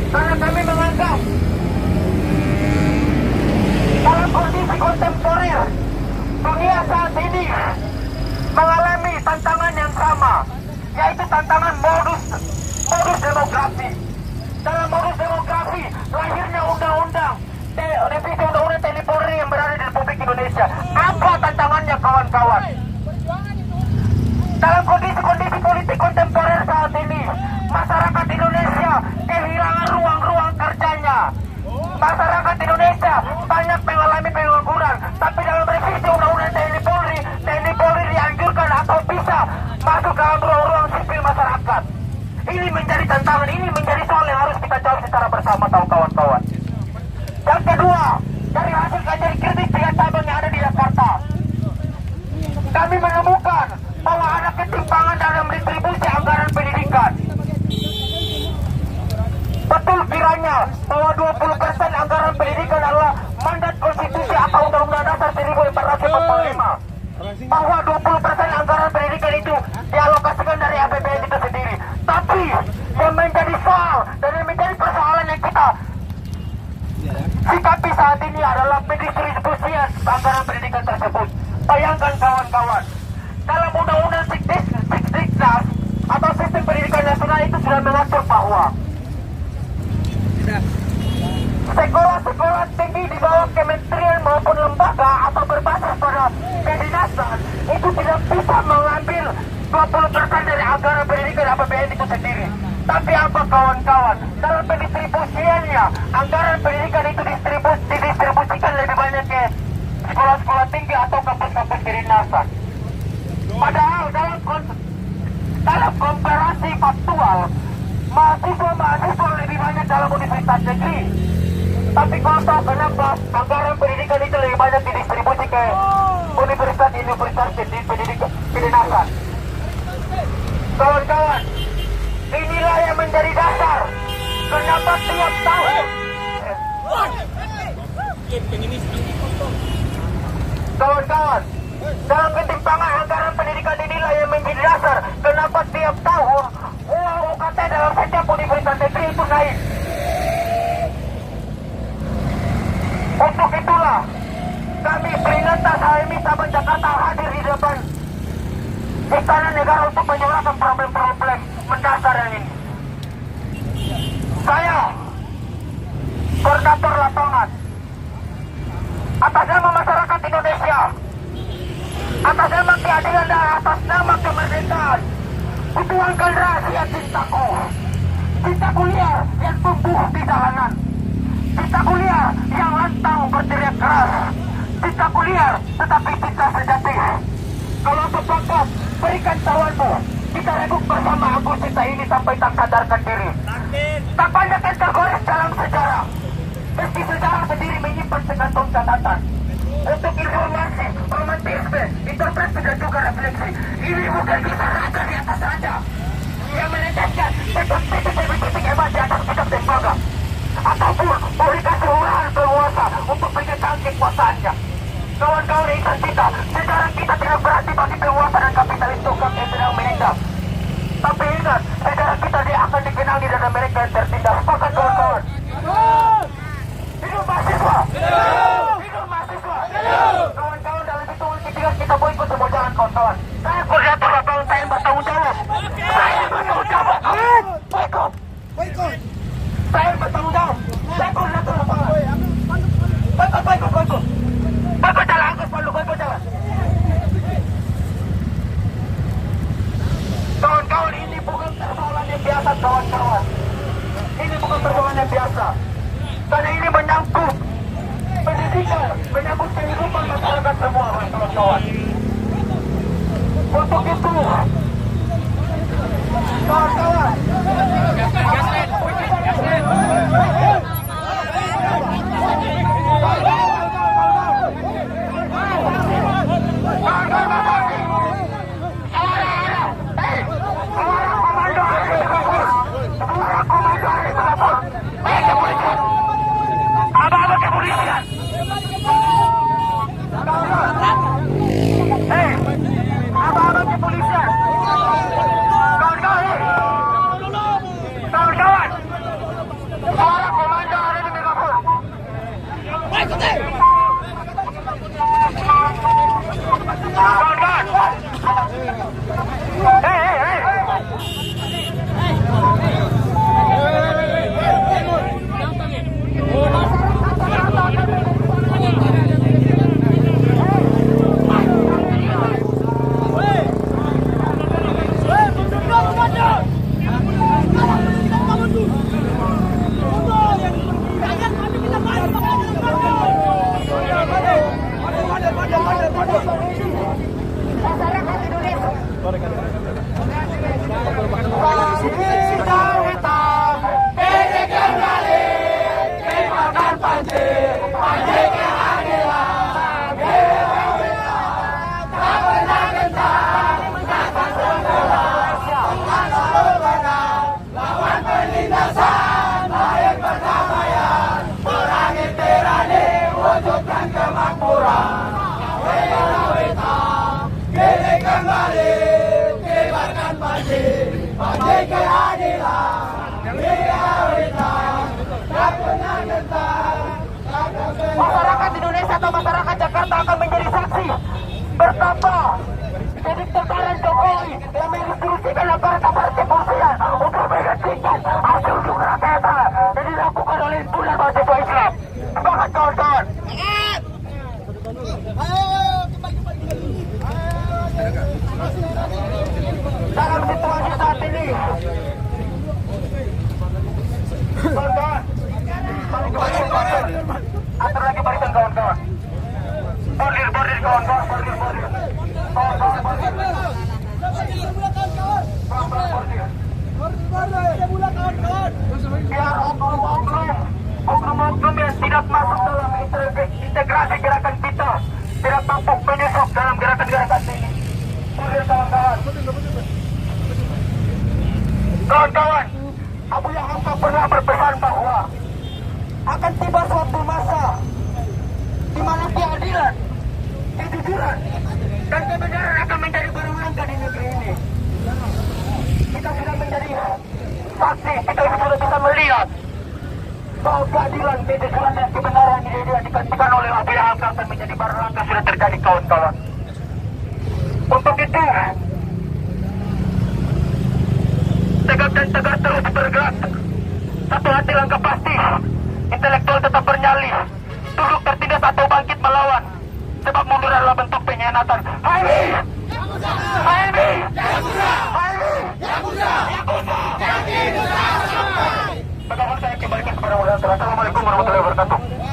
Karena kami menganggap dalam kondisi kontemporer dunia saat ini mengalami tantangan yang sama, yaitu tantangan modus demografi. Dalam modus demografi lahirnya undang-undang revisi undang-undang TNI Polri yang berada di Republik Indonesia. Apa tantangannya, kawan-kawan? Dalam kondisi politik kontemporer saat ini, masyarakat Indonesia kehilangan ruang-ruang kerjanya. Masyarakat Indonesia banyak mengalami pengangguran, tapi dalam revisi undang-undang TNI Polri dianjurkan atau bisa masuk dalam ruang-ruang sipil masyarakat. Ini menjadi tantangan, ini menjadi soal yang harus kita jawab secara bersama, tahu kawan-kawan. Yang kedua, dari hasil kajian kritis 3 cabang yang ada di Jakarta, kami menemukan bahwa ada ketimpangan dalam distribusi anggaran pendidikan. Betul kiranya bahwa 20% anggaran pendidikan adalah mandat konstitusi atau Undang-Undang Dasar 1445. Bahwa 20% anggaran pendidikan itu dialokasikan dari APBN itu sendiri. Tapi yang menjadi soal dan yang menjadi persoalan yang kita sikapi saat ini adalah pendistribusian anggaran pendidikan tersebut. Bayangkan kawan-kawan, dalam Undang-Undang Diknas atau Sistem Pendidikan Nasional itu sudah mengatur bahwa sekolah-sekolah tinggi di bawah kementerian maupun lembaga atau berbasis pada kedinasan itu tidak bisa mengambil 20% dari anggaran pendidikan APBN itu sendiri. Tapi apa kawan-kawan, dalam pendistribusiannya anggaran pendidikan itu didistribusikan lebih banyak ke sekolah-sekolah tinggi atau kampus-kampus kedinasan. Padahal dalam komparasi faktual, mahasiswa lebih banyak dalam universitas negeri. Tapi kalau tahu kenapa anggaran pendidikan itu lebih banyak didistribusi ke universitas pendidikan kedinasan. Kawan-kawan, inilah yang menjadi dasar kenapa tiap tahun kawan-kawan, dalam ketimpangan anggaran pendidikan inilah yang menjadi dasar kenapa tiap tahun uang UKT dalam setiap universitas negeri itu naik. Untuk itulah kami peringatan HMI Sabang Jakarta hadir di depan Istana Negara untuk menyuarakan problem-problem mendasar yang ini. Saya koordinator lapangan atas nama masyarakat Indonesia, atas nama keadilan dan atas nama kemerdekaan, kutuangkan rahasia cintaku. Cintaku liar yang tumbuh di jalanan, cintaku liar yang lantang berteriak keras, cintaku liar tetapi cinta sejati. Kalau sepakat, berikan tawanmu. Kita reduk bersama aku cinta ini sampai tak sadarkan diri. Tak banyak yang tergores dalam sejarah, meski sejarah sendiri menyimpan sekantung catatan. Untuk informasi, romantisme, interpretasi dan juga refleksi, ini bukan kisah raja di atas raja yang meneteskan titik-titik hebat di atas kitab tembaga, ataupun boleh kasih urahan penguasa untuk menyetang kekuasaannya. Kawan-kawan insan kita, sejarah kita kepentingan kita boykot semua jalan kawan-kawan. Saya koordinator lapangan, saya bertanggung jawab. Saya bertanggung jawab. Boykot. Saya bertanggung jawab. Saya koordinator lapangan. Boykot. Boykot jalan, angkat palu, boykot jalan. Kawan-kawan, ini bukan persoalan yang biasa, kawan-kawan. Ini bukan persoalan yang biasa. Karena ini menyangkut pendidikan, menyangkut kehidupan masyarakat semua, kawan-kawan. Untuk itu, kawan-kawan, masyarakat Indonesia atau masyarakat Jakarta akan menjadi saksi betapa titik tekanan Jokowi yang menginstruksikan aparat-aparat kepolisian untuk menghentikan hasil unjuk rakyat yang dilakukan oleh bulan mahasiswa Islam. Semangat kawan-kawan. Dalam situasi saat ini, kawan-kawan, atur lagi barisan kawan-kawan. Bordir kawan-kawan, bordir. Biar oknum-oknum yang tidak masuk dalam integrasi gerakan kita tidak mampu menyusup dalam gerakan-gerakan ini. Bordir kawan-kawan. Kawan-kawan, Abu Hamka pernah berpesan bahwa akan tiba suatu masa di mana keadilan, kejujuran, dan kebenaran akan menjadi barang langka di negeri ini. Kita sudah menjadi saksi, kita sudah bisa melihat bahwa keadilan, kejujuran, dan kebenaran ini digantikan oleh Abu Hamka akan menjadi barang langka sudah terjadi kawan-kawan. Untuk itu, tegak dan tegas terus bergerak. Satu hati langkah pasti. Intelektual tetap bernyali, duduk tertindas atau bangkit melawan. Sebab mundur adalah bentuk pengkhianatan. Assalamualaikum warahmatullahi wabarakatuh.